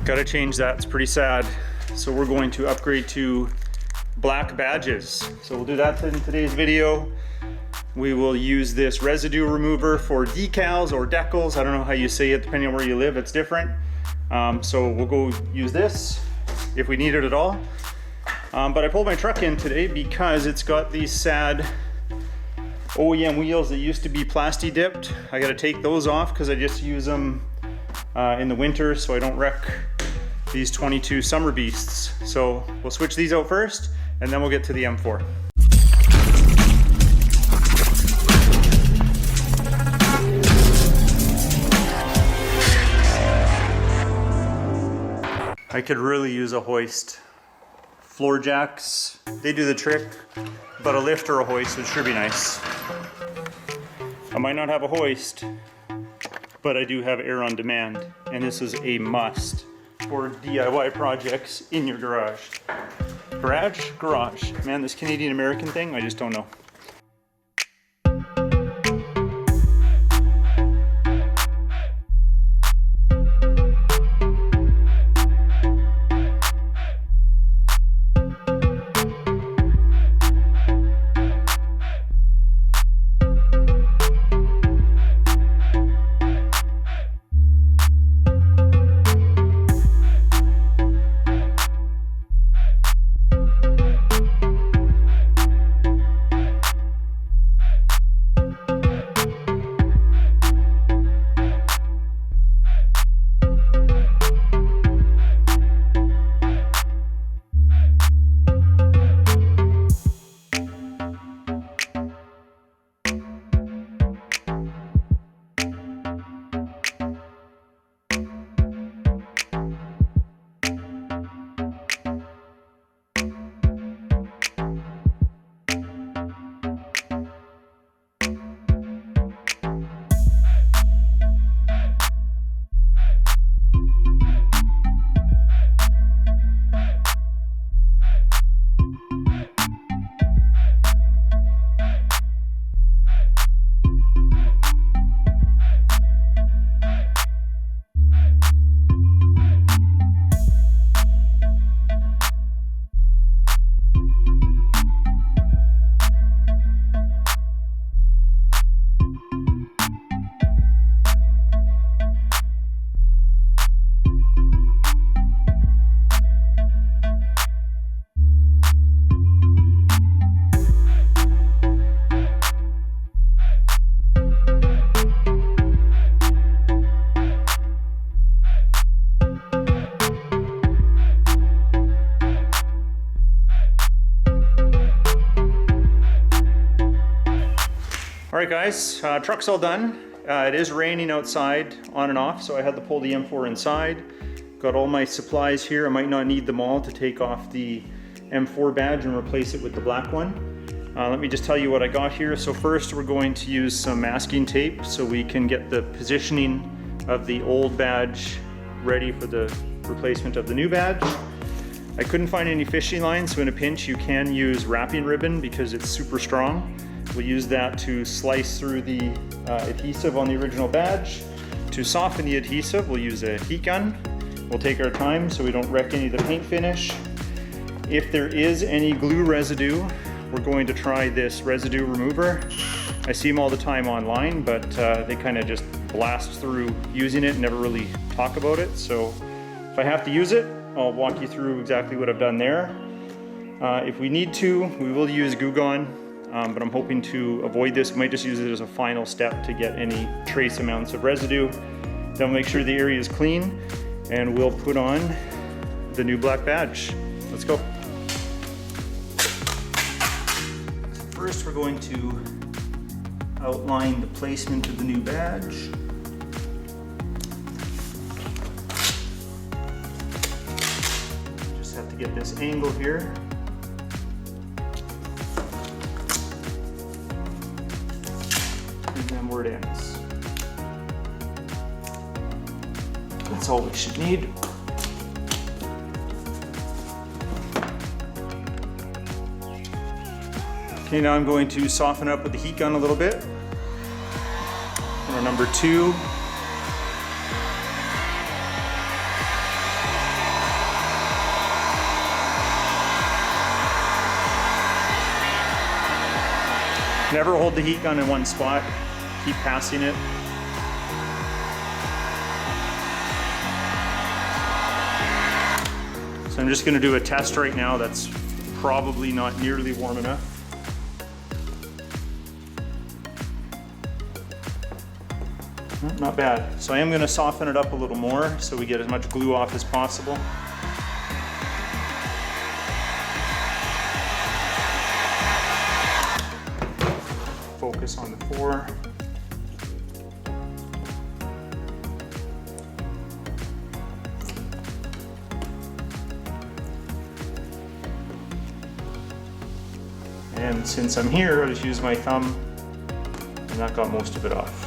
Gotta change that, it's pretty sad. So we're going to upgrade to black badges. So we'll do that in today's video. We will use this residue remover for decals or decals. I don't know how you say it, depending on where you live, it's different. So we'll go use this if we need it at all. But I pulled my truck in today because it's got these sad OEM wheels that used to be plasti dipped. I gotta take those off because I just use them in the winter so I don't wreck these 22 Summer Beasts. So we'll switch these out first and then we'll get to the M4. I could really use a hoist. Floor jacks, they do the trick, but a lift or a hoist would sure be nice. I might not have a hoist, but I do have air on demand, and this is a must for DIY projects in your garage. Garage. Man, this Canadian-American thing, I just don't know. All right guys, truck's all done. It is raining outside on and off, so I had to pull the M4 inside. Got all my supplies here. I might not need them all to take off the M4 badge and replace it with the black one. Let me just tell you what I got here. So first we're going to use some masking tape so we can get the positioning of the old badge ready for the replacement of the new badge. I couldn't find any fishing lines, so in a pinch you can use wrapping ribbon because it's super strong. We'll use that to slice through the adhesive on the original badge. To soften the adhesive, we'll use a heat gun. We'll take our time so we don't wreck any of the paint finish. If there is any glue residue, we're going to try this residue remover. I see them all the time online, but they kind of just blast through using it and never really talk about it. So if I have to use it, I'll walk you through exactly what I've done there. If we need to, we will use Goo Gone. But I'm hoping to avoid this. We might just use it as a final step to get any trace amounts of residue. Then we'll make sure the area is clean and we'll put on the new black badge. Let's go. First we're going to outline the placement of the new badge. Just have to get this angle here. And then where it ends. That's all we should need. Okay, now I'm going to soften up with the heat gun a little bit. Our number 2. Never hold the heat gun in one spot. Keep passing it. So I'm just going to do a test right now that's probably not nearly warm enough. Not bad. So I am going to soften it up a little more so we get as much glue off as possible. Focus on the 4. And since I'm here, I'll just use my thumb, and that got most of it off.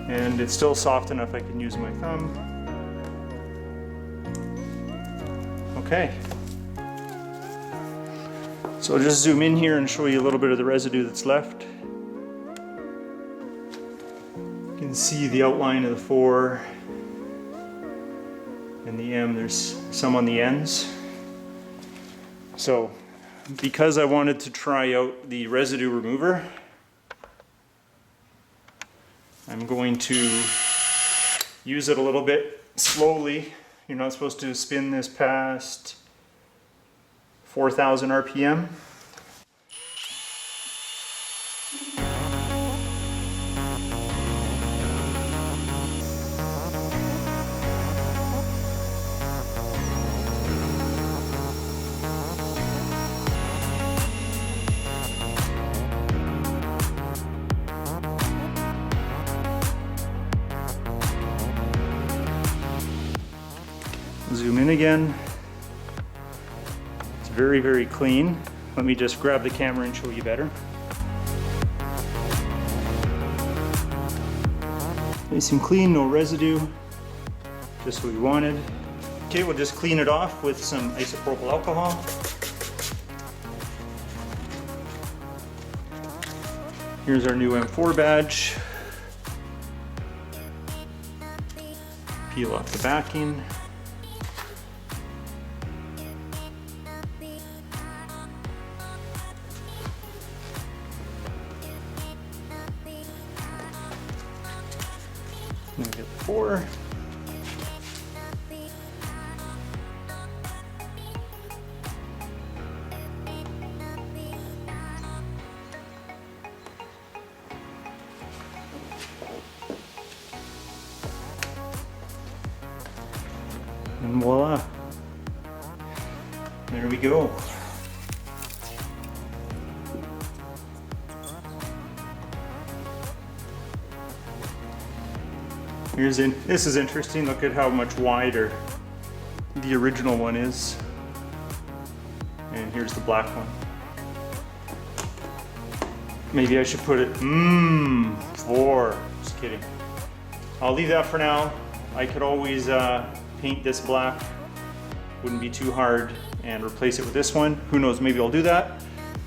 And it's still soft enough I can use my thumb. Okay. So I'll just zoom in here and show you a little bit of the residue that's left. You can see the outline of the 4 and the M. There's some on the ends. So because I wanted to try out the residue remover, I'm going to use it a little bit slowly. You're not supposed to spin this past 4,000 RPM. Zoom in again. It's very, very clean. Let me just grab the camera and show you better. Nice and clean, no residue, just what we wanted. Okay, we'll just clean it off with some isopropyl alcohol. Here's our new M4 badge. Peel off the backing. Then we get the 4. And voila. There we go. This is interesting. Look at how much wider the original one is. And here's the black one. Maybe I should put it, 4. Just kidding. I'll leave that for now. I could always paint this black. Wouldn't be too hard, and replace it with this one. Who knows, maybe I'll do that.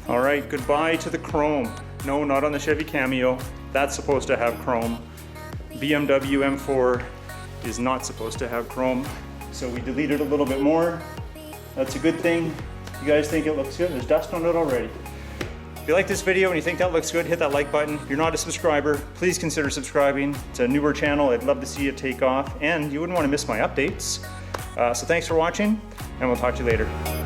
All right, goodbye to the chrome. No, not on the Chevy Cameo. That's supposed to have chrome. BMW M4 is not supposed to have chrome. So we deleted a little bit more. That's a good thing. You guys think it looks good? There's dust on it already. If you like this video and you think that looks good, hit that like button. If you're not a subscriber, please consider subscribing. It's a newer channel. I'd love to see it take off, and you wouldn't want to miss my updates. So thanks for watching, and we'll talk to you later.